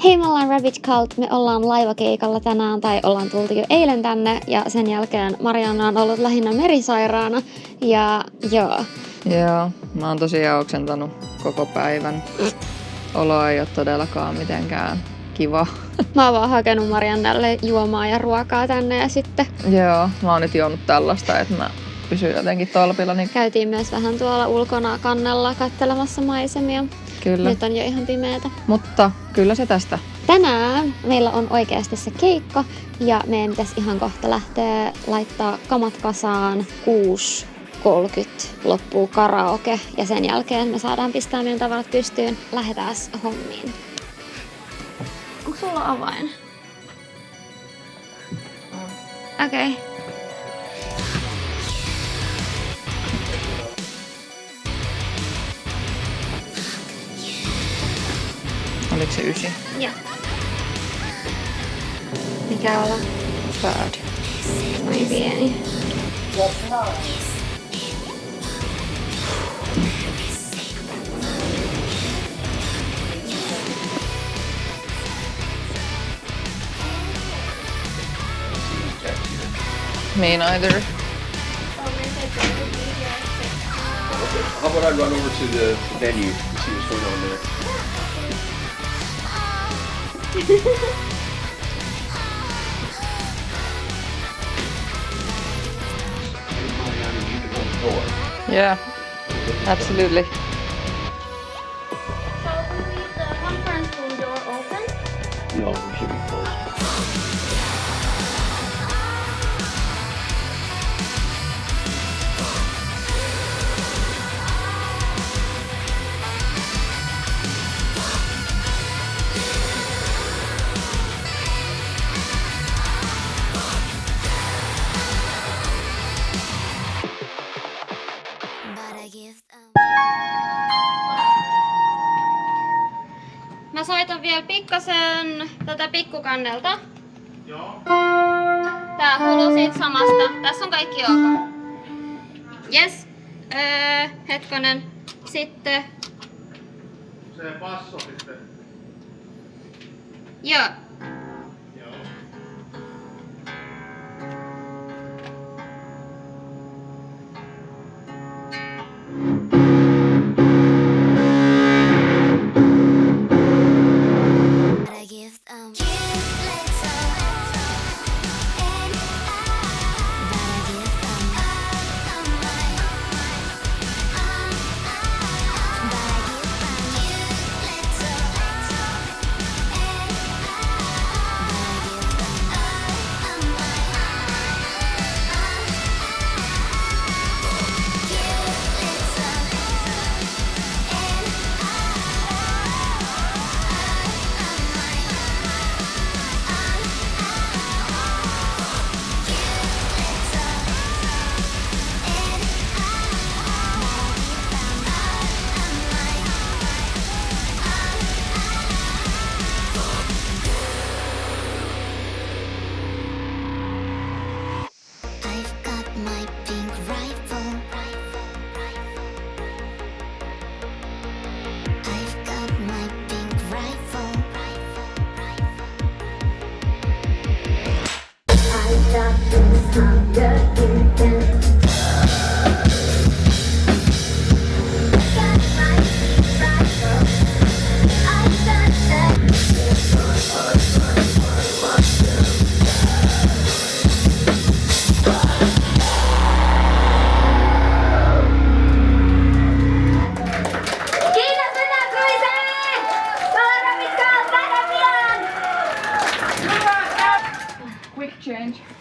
Hei, me ollaan Rabbit Cult. Me ollaan laivakeikalla tänään tai ollaan tultu jo eilen tänne ja sen jälkeen Marianna on ollut lähinnä merisairaana ja joo. Joo, mä oon tosiaan oksentanut koko päivän. Olo ei oo todellakaan mitenkään kiva. Mä oon vaan hakenut Mariannalle juomaa ja ruokaa tänne ja sitten Joo, mä oon nyt juonut tällaista, että mä pysyn jotenkin tolpilla. Niin käytiin myös vähän tuolla ulkona kannella katselemassa maisemia. kyllä. Nyt on jo ihan pimeätä. Mutta kyllä se tästä. Tänään meillä on oikeasti se keikka ja meidän pitäisi ihan kohta lähteä laittaa kamat kasaan 6.30 loppuu karaoke ja sen jälkeen me saadaan pistää meidän tavarat pystyyn. Lähdetään hommiin. Onko sulla avain? Okei. Okay. Oliko se 9? Joo. Mikä olla? Bad. Noin pieni. Me neither. How about I run over to the venue and see what's going on there? Yeah, absolutely. Shall we leave the conference room door open? No, we should be closed. Mä soitan vielä pikkasen tätä pikkukannelta. Joo. Tää kuuluu siitä samasta. Tässä on kaikki ok. Yes. Hetkonen. Sitten. Se passo sitten. Joo. Joo.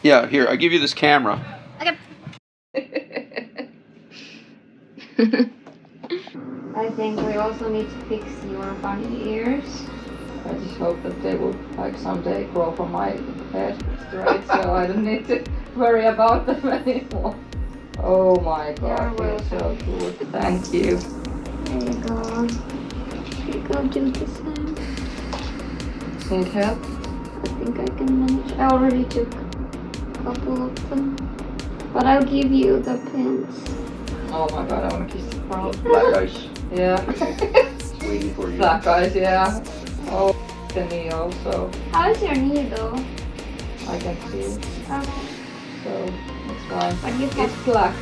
Yeah, here, I give you this camera. Okay. I think we also need to fix your bunny ears. I just hope that they will like someday grow from my head straight so I don't need to worry about them anymore. Oh my god, You're you're so good. Thank you. There you go. You go do the same. Need help? I think I can manage. I already took a couple of them. But I'll give you the pins. Oh my god, I want to kiss the frog. Black ice. Yeah. It's waiting for you. Black eyes, yeah. Oh. the knee also. How's your knee though? I can see. Okay. So it's fine. But you It's black.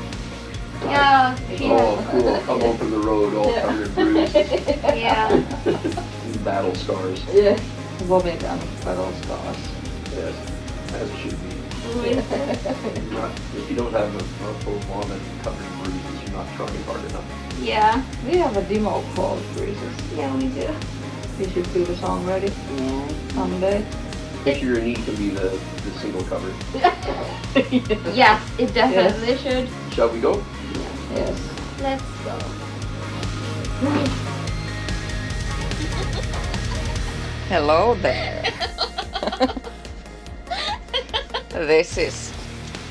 Yeah. Oh, cool. Come home from the road all covered in bruises. Yeah. Battle scars. Yeah. Vomit and battle scars. Yes, as it should be. If you don't have a full vomit covered in bruises, you're not trying hard enough. Yeah. We have a demo called Bruises. Yeah, we do. We should do the song ready Yeah. someday. Make sure your knee can be the single cover. Yes, it definitely should. Shall we go? Yes. Let's go. Hello there. This is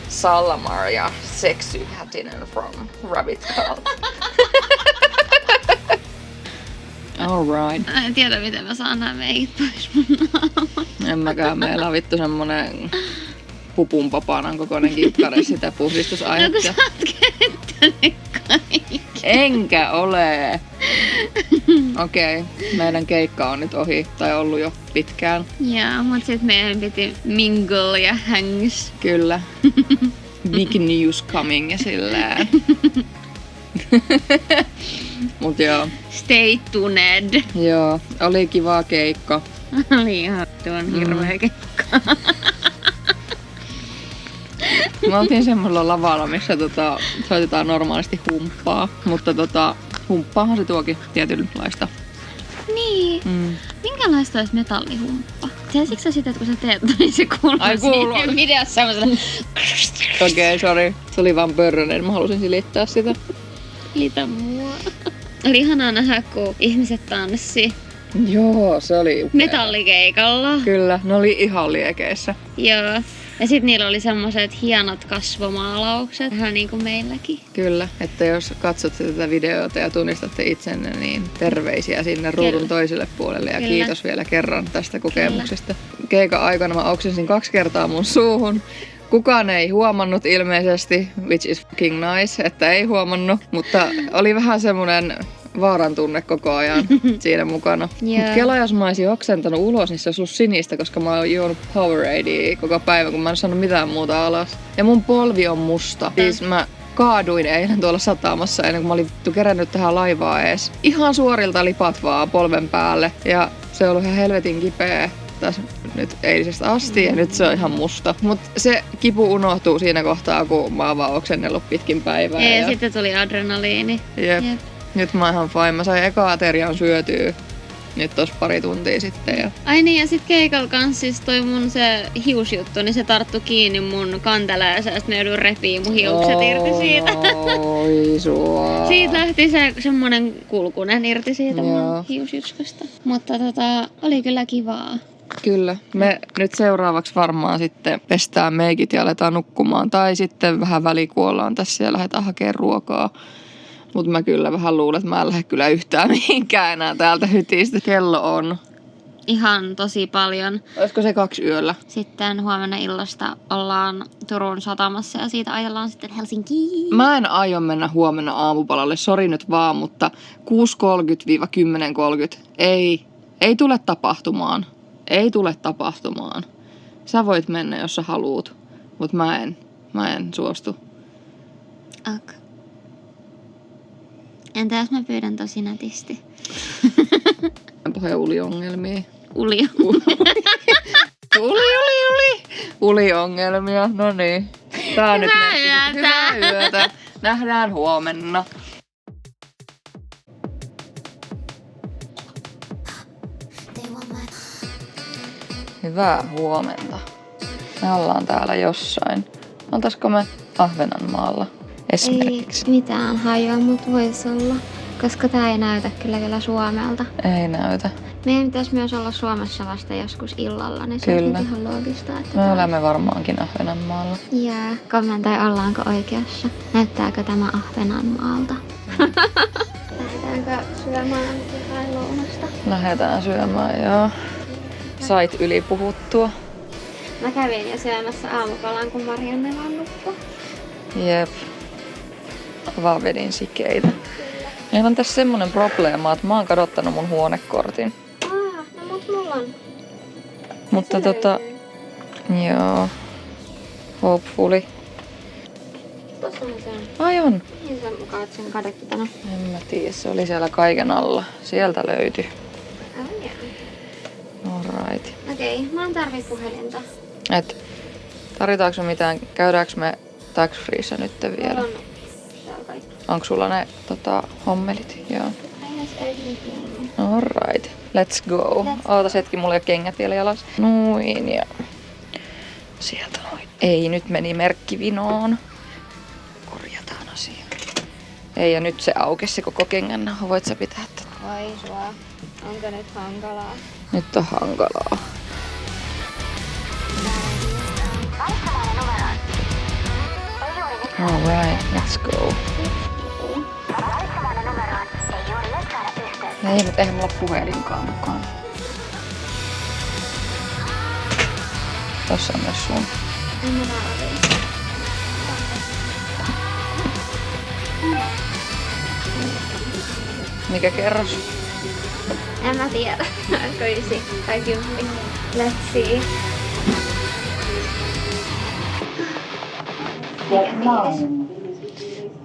Salla-Maria Sexy Hätinen from Rabbit Cult. Alright. En tiedä, miten mä saan nää meikit pois mun naamasta. En mäkään. Meillä on vittu semmonen pupun papanan kokoinen kikkari sitä No kun puhdistusainetta. sä oot käyttänyt kaikki. Enkä ole. Okei, meidän keikka on nyt ohi, tai ollut jo pitkään. Joo, mut sit meidän piti mingle ja hangs. Kyllä. Big news coming ja silleen. Mut joo, Stay tuned. joo, oli kiva keikka. Oli ihan tuon hirveä keikka. Me oltiin semmoilla lavalla, missä soitetaan normaalisti humppaa, mutta humppaahan se tuokin tietynlaista. Niin. Mm. Minkälaista olisi metallihumppa? Tiesitkö sä sitä, että kun sä teet, niin se kuuluu Ai, kuuluu. siinä videossa semmoiselle... Okei, sori. Se oli vaan pörrönen, mä halusin silittää sitä. Litä mua. Oli ihanaa nähdä, kun ihmiset tanssii Joo, se oli upea. metallikeikalla. Kyllä, ne oli ihan liekeissä. Joo. Ja sit niillä oli semmoiset hienot kasvomaalaukset, vähän niin kuin meilläkin. Kyllä, että jos katsotte tätä videota ja tunnistatte itsenne, niin terveisiä sinne ruudun Kyllä. toiselle puolelle ja Kyllä. kiitos vielä kerran tästä kokemuksesta. Keikan aikana mä oksensin 2 kertaa mun suuhun. Kukaan ei huomannut ilmeisesti, which is fucking nice, että ei huomannut, mutta oli vähän semmonen vaaran tunne koko ajan siinä mukana. Joo. Mut kela, jos mä olisin oksentanut ulos, niin se olisi ollut sinistä, koska mä oon juonut Powerade koko päivän, kun mä en saanut mitään muuta alas. Ja mun polvi on musta. Siis mä kaaduin eilen tuolla satamassa ennen kuin mä olin kerännyt tähän laivaan ees. Ihan suorilta lipat vaan polven päälle ja se on ollut ihan helvetin kipeä tässä nyt eilisestä asti ja nyt se on ihan musta. Mut se kipu unohtuu siinä kohtaa, kun mä oon vaan oksennellut pitkin päivää. Ja sitten tuli adrenaliini. Jep. Jep. Nyt mä oon ihan fine. Mä sain eka aterian syötyä nyt tossa pari tuntia sitten. Ja... Ai niin, ja sit keikalla kans siis toi mun se hiusjuttu, niin se tarttu kiinni mun kanteläänsä ja sit mä joudun repii mun hiukset irti siitä. Oi sua. Siitä lähti se semmonen kulkunen irti siitä Joo. mun hiusjutskasta. Mutta oli kyllä kivaa. Kyllä. Me nyt seuraavaksi varmaan sitten pestään meikit ja aletaan nukkumaan. Tai sitten vähän välikuollaan tässä ja lähdetään hakemaan ruokaa. Mutta mä kyllä vähän luulen, että mä en lähde kyllä yhtään mihinkään enää täältä hytistä. Kello on. Ihan tosi paljon. Olisiko se 2 yöllä? Sitten huomenna illasta ollaan Turun satamassa ja siitä ajellaan sitten Helsinkiin. Mä en aio mennä huomenna aamupalalle, sori nyt vaan, mutta 6.30-10.30 ei tule tapahtumaan. Ei tule tapahtumaan. Sä voit mennä, jos sä haluut, mutta mä en suostu. Ok. Entä jos mä pyydän tosi nätisti? Uli-ongelmia. Uli. Uli-ongelmia, no niin. Tää on nyt Hyvää yötä. Hyvää yötä. Nähdään huomenna. Hyvää huomenta. Me ollaan täällä jossain. Oltaisko me Ahvenanmaalla esimerkiksi? Ei mitään hajoa, mutta voisi olla. Koska tää ei näytä kyllä vielä Suomelta. Ei näytä. Meidän pitäisi myös olla Suomessa vasta joskus illalla, niin se Kyllä. on ihan loogista. Että Me olemme varmaankin Ahvenanmaalla. Jää. Kommentoi, ollaanko oikeassa. Näyttääkö tämä Ahvenanmaalta? Lähdetäänkö syömään jotain lounasta? Lähdetään syömään, joo. Sait ylipuhuttua. Mä kävin jo syömässä aamupalan, kun Marianne vaan nukkui. Jep. Vaan vedin sikeitä. Meillä on tässä semmonen probleema, että mä oon kadottanut mun huonekortin. No mut Mulla on. Mutta joo. Hopefully. Tossahan se on. Ai on. Niin sen mukaan, että sen kadekitana. En mä tiedä, se oli siellä kaiken alla. Sieltä löytyi. Oh, yeah. Alright. Okei, mä en tarvii puhelinta. Et tarvitaanko me mitään, käydäänkö me tax freeissä nyt vielä? Mulla on täällä kaikki. Onko sulla ne hommelit? Joo. I has everything. Alright, let's go. Ootas hetki, mulla ei ole kengät vielä jalas. Noin ja sieltä noin. Ei, nyt meni merkki vinoon. Korjataan asia. Ei, ja nyt se aukesi se koko kengännauha. Voit sä pitää tätä? Vai sua. Onko nyt hankalaa? Nyt on hankalaa. Alright, let's go. Ei, mutta eihän mulla puhelinkaan mukaan. Tossa on myös sun. En mä tarvii. Mikä kerros? En mä tiedä. Olisiko 9 tai 10? Let's see.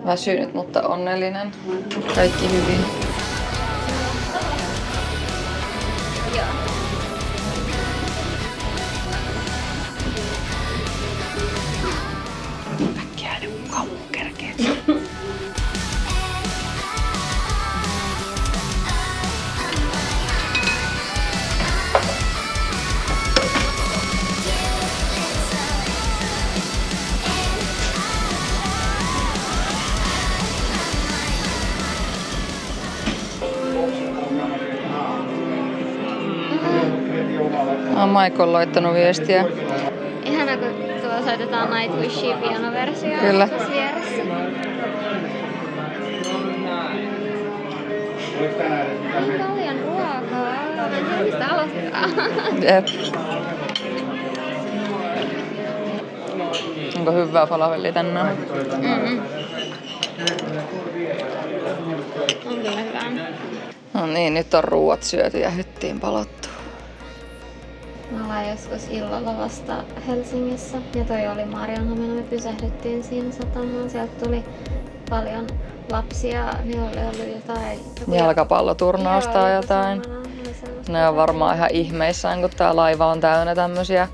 Väsynyt, mutta onnellinen. Kaikki hyvin. Joo. Äkkiä nyt kauan kerkeeksi. Michael laittanut viestiä. Ihana, kun tuolla soitetaan Nightwishin pianoversio. Kyllä. Tässä vieressä. Niin paljon ruokaa. Mä en tiedä, mistä aloittaa. Jep. Onko hyvää falafellia tänään? On kyllä hyvää. No niin, nyt on ruuat syöty ja hyttiin palattu. Me ollaan joskus illalla vasta Helsingissä ja toi oli Maarianhamina. Me pysähdyttiin siinä satamaan. Sieltä tuli paljon lapsia. Ne oli ollut jotain... Jalkapalloturnausta tai jotain. Sellaista. Ne on varmaan ihan ihmeissään, kun tää laiva on täynnä tämmösiä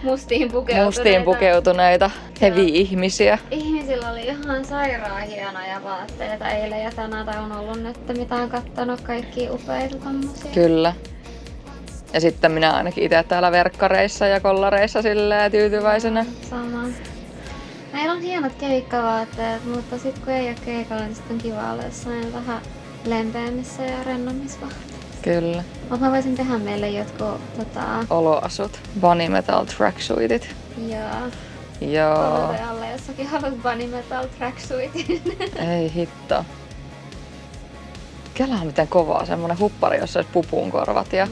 mustiin pukeutuneita heavy-ihmisiä. Ihmisillä oli ihan sairaan hienoja vaatteita eilen ja tänään, tai on ollut nyt, mitä on kattonut kaikki upeita tommosia. Kyllä. Ja sitten minä ainakin itse täällä verkkareissa ja kollareissa silleen tyytyväisenä. Sama. Meillä on hienot keikkavaatteet, mutta sit kun ei ole keikalla, niin sit on kiva olla jossain vähän lempeämmissä ja rennommissa vaatteissa. Kyllä. Mutta mä voisin tehdä meille jotkut Oloasut. Bunny Metal tracksuitit. Joo. Kommentoijalle, jossakin haluat Bunny Metal tracksuitin. Ei hitto. Kelaa miten kovaa. Semmonen huppari, jossa olisi pupuun korvat ja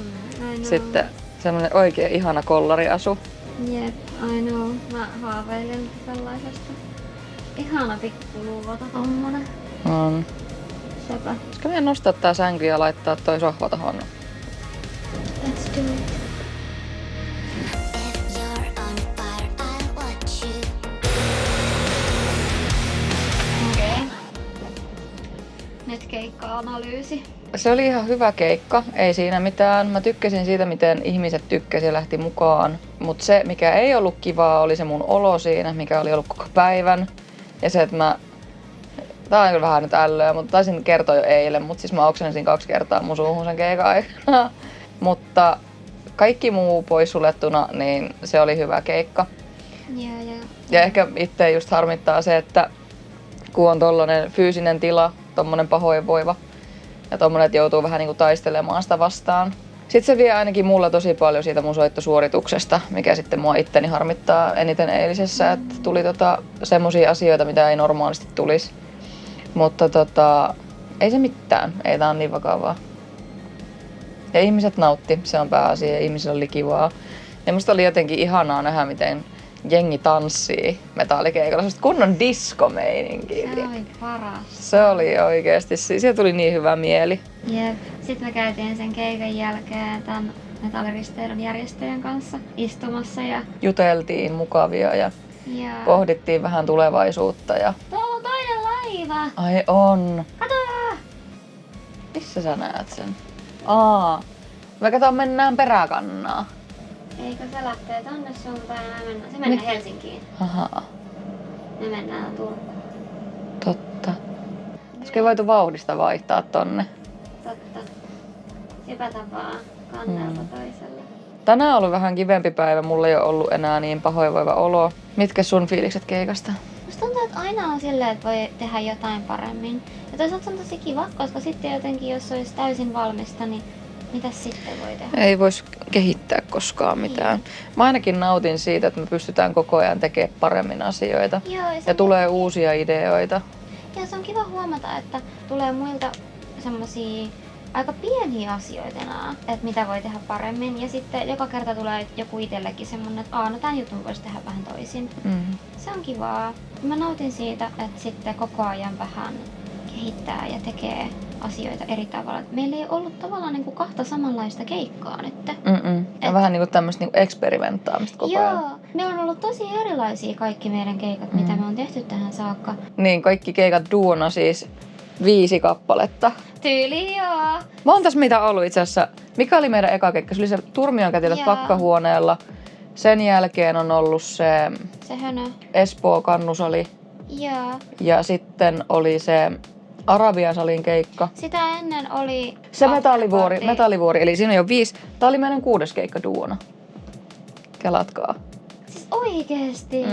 sitten semmonen oikein ihana kollariasu. Jep, I know. Mä haaveilen sellaisesta. Ihana pikkuluuvota tommonen. On. Sepä. Pitäisikö meidän nostaa tää sänky ja laittaa toi sohva tohon? Let's do it. Okei. Nyt keikka-analyysi. Se oli ihan hyvä keikka, ei siinä mitään. Mä tykkäsin siitä, miten ihmiset tykkäsi ja lähti mukaan. Mutta se, mikä ei ollut kivaa, oli se mun olo siinä, mikä oli ollut koko päivän. Ja se, että tää on kyllä vähän nyt ällöä, mutta taisin kertoa jo eilen, mutta siis mä oksensin 2 kertaa mun suuhun sen keikan aikana. Mutta kaikki muu pois suljettuna, niin se oli hyvä keikka. Ja ehkä itse just harmittaa se, että kun on tollanen fyysinen tila, tommonen pahoinvoiva ja tommonen, että joutuu vähän niinku taistelemaan sitä vastaan. Sitten se vie ainakin mulla tosi paljon siitä mun soittosuorituksesta, mikä sitten mua itteni harmittaa eniten eilisessä, että tuli semmosia asioita, mitä ei normaalisti tulisi. Mutta ei se mitään, ei tää on niin vakavaa. Ja ihmiset nautti, se on pääasia ja ihmisillä oli kivaa. Ja musta oli jotenkin ihanaa nähdä, miten jengi tanssii metallikeikalla. Sellaista kunnon disco-meininkiä. Se oli paras. Se oli oikeesti, siitä tuli niin hyvä mieli. Jep. Sitten me käytiin sen keikan jälkeen tämän metalliristeilyn järjestäjän kanssa istumassa ja Juteltiin mukavia ja pohdittiin vähän tulevaisuutta. Ja... Tuolla on toinen laiva! Ai on. Kato! Missä sä näet sen? Me mennään peräkannaa. Eikö se lähtee tonne suuntaan ja se mennään Helsinkiin. Ahaa. Me mennään Turkuun. Totta. Olisiko voitu vauhdista vaihtaa tonne? Totta. Sypätä vaan kannelta toiselle. Tänään on ollut vähän kivempi päivä, mulla ei ole ollut enää niin pahoinvoiva olo. Mitkä sun fiilikset keikasta? Musta tuntuu, että aina on silleen, että voi tehdä jotain paremmin. Ja toisaalta se on tosi kiva, koska sitten jotenkin, jos olisi täysin valmista, niin mitäs sitten voi tehdä? Ei vois kehittää koskaan mitään. Mä ainakin nautin siitä, että me pystytään koko ajan tekemään paremmin asioita. Joo, ja tulee uusia ideoita. Ja se on kiva huomata, että tulee muilta semmosia aika pieniä asioita enää, että mitä voi tehdä paremmin. Ja sitten joka kerta tulee joku itsellekin semmonen, että no tämän jutun voisi tehdä vähän toisin. Se on kivaa. Mä nautin siitä, että sitten koko ajan vähän kehittää ja tekee asioita eri tavalla. Meillä ei ollut tavallaan niin kuin kahta samanlaista keikkaa nyt. Ja vähän niin kuin tämmöistä niin kuin eksperimenttaamista koko ajan. Joo, me on ollut tosi erilaisia kaikki meidän keikat, mitä me on tehty tähän saakka. Niin, kaikki keikat duona siis 5 kappaletta. Tyyli joo. Montas mitä ollut itse asiassa? Mikä oli meidän eka keikka? Se oli se Turmionkätilöt Pakkahuoneella. Sen jälkeen on ollut se Hönö. Espoo Kannusali. Joo. Ja sitten oli se Arabian salin keikka. Sitä ennen oli Se metallivuori, eli siinä on jo 5. Tää oli meidän 6. keikka duona. Kelatkaa. Siis oikeesti?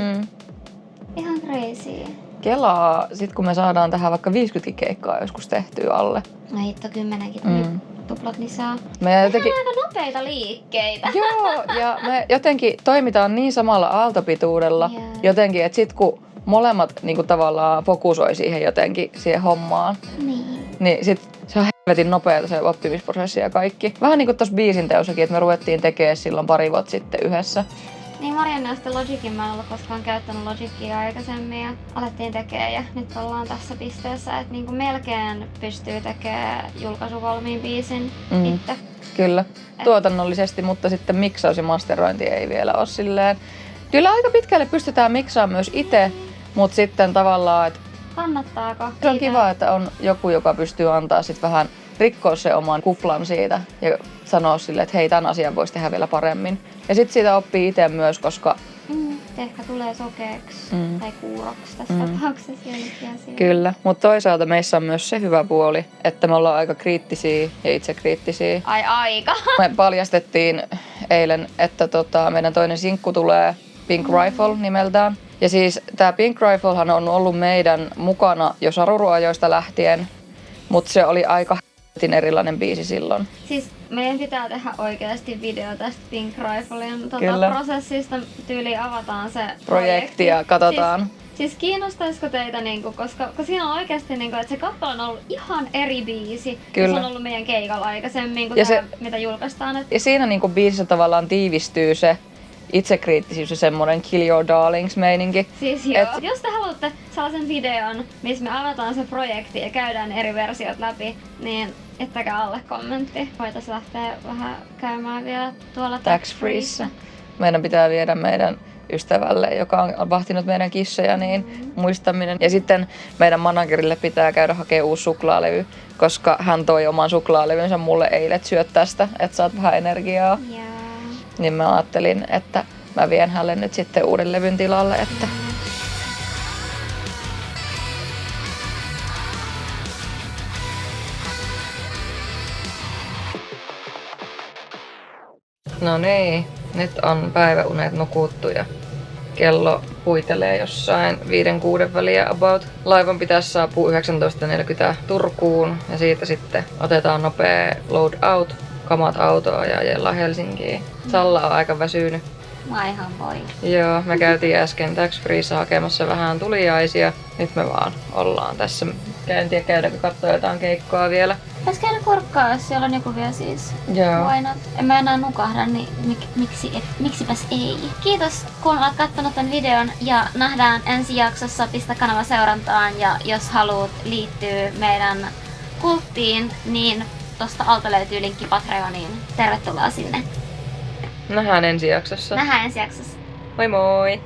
Ihan crazy. Kelaa, sit kun me saadaan tähän vaikka 50 keikkaa joskus tehtyä alle. No hitto, 10kin tuli tuplat lisää. Me jotenkin... on aika nopeita liikkeitä. Joo, ja me jotenkin toimitaan niin samalla aaltopituudella jotenkin, että sit kun molemmat niin kuin tavallaan fokusoi siihen jotenkin, siihen hommaan, niin sit se on helvetin nopeata se oppimisprosessi ja kaikki. Vähän niin kuin tossa biisin teossakin, että me ruvettiin tekemään silloin pari vuotta sitten yhdessä. Niin Marianne on sitten Logicin, mä en ollut koskaan käyttänyt Logicia aikaisemmin ja alettiin tekemään ja nyt ollaan tässä pisteessä, että niinku melkein pystyy tekemään julkaisuvalmiin biisin itse. Kyllä, tuotannollisesti, mutta sitten miksaus ja masterointi ei vielä ole silleen. Kyllä aika pitkälle pystytään miksaamaan myös itse, mutta sitten tavallaan, että kannattaako? Se on kiva, että on joku, joka pystyy antaa sit vähän rikkoa se oman kuplan siitä ja sanoa sille, että hei, tämän asian voisi tehdä vielä paremmin. Ja sitten siitä oppii itse myös, koska... ehkä tulee sokeeksi tai kuuroksi tässä tapauksessa jollekin asioita. Kyllä, mutta toisaalta meissä on myös se hyvä puoli, että me ollaan aika kriittisiä ja itsekriittisiä. Ai aika! Me paljastettiin eilen, että meidän toinen sinkku tulee Pink Rifle nimeltään. Ja siis tää Pink Riflehan on ollut meidän mukana jo Saruruajoista lähtien, mutta se oli aika erilainen biisi silloin. Siis meidän pitää tehdä oikeasti video tästä Pink Riflen prosessista. Tyyliin avataan se projekti ja katsotaan. Siis kiinnostaisiko teitä, koska siinä on oikeasti, että se kappale on ollut ihan eri biisi. Kyllä. Se on ollut meidän keikalla aikaisemmin kuin mitä julkaistaan. Ja siinä biisissä tavallaan tiivistyy se itsekriittisyys ja semmoinen Kill Your Darlings-meininki. Siis joo. Jos te haluatte sellaisen videon, missä me avataan se projekti ja käydään eri versiot läpi, niin jättäkää alle kommentti. Voitaisiin lähteä vähän käymään vielä tuolla tax-freeissä. Meidän pitää viedä meidän ystävälle, joka on vahtinut meidän kissoja, niin muistaminen. Ja sitten meidän managerille pitää käydä hakemaan uusi suklaalevy, koska hän toi oman suklaalevynsä mulle eilen, että syöt tästä, että saat vähän energiaa. Yeah. Niin mä ajattelin, että mä vien hänelle nyt sitten uuden levyn tilalle, että... No niin, nyt on päiväunet nukuttu ja kello huitelee jossain 5-6 väliä about. Laivan pitäisi saapua 19.40 Turkuun ja siitä sitten otetaan nopea load out, kamat autoa ja ajellaan Helsinkiin. Salla on aika väsynyt. Mä ihan voi. Joo, me käytiin äsken Tax Freessa hakemassa vähän tuliaisia. Nyt me vaan ollaan tässä. En tiedä, käydäänkö katsoa jotain keikkoa vielä. Vois käydä kurkkaa, jos siellä on joku vielä siis. Joo. Why not? En mä enää nukahda, niin miksipäs ei. Kiitos kun olet katsonut tämän videon ja nähdään ensi jaksossa. Pistä kanava seurantaan ja jos haluat liittyä meidän kulttiin, niin tosta alta löytyy linkki Patreoniin. Tervetuloa sinne. Nähdään ensi jaksossa. Nähdään ensi jaksossa. Moi moi!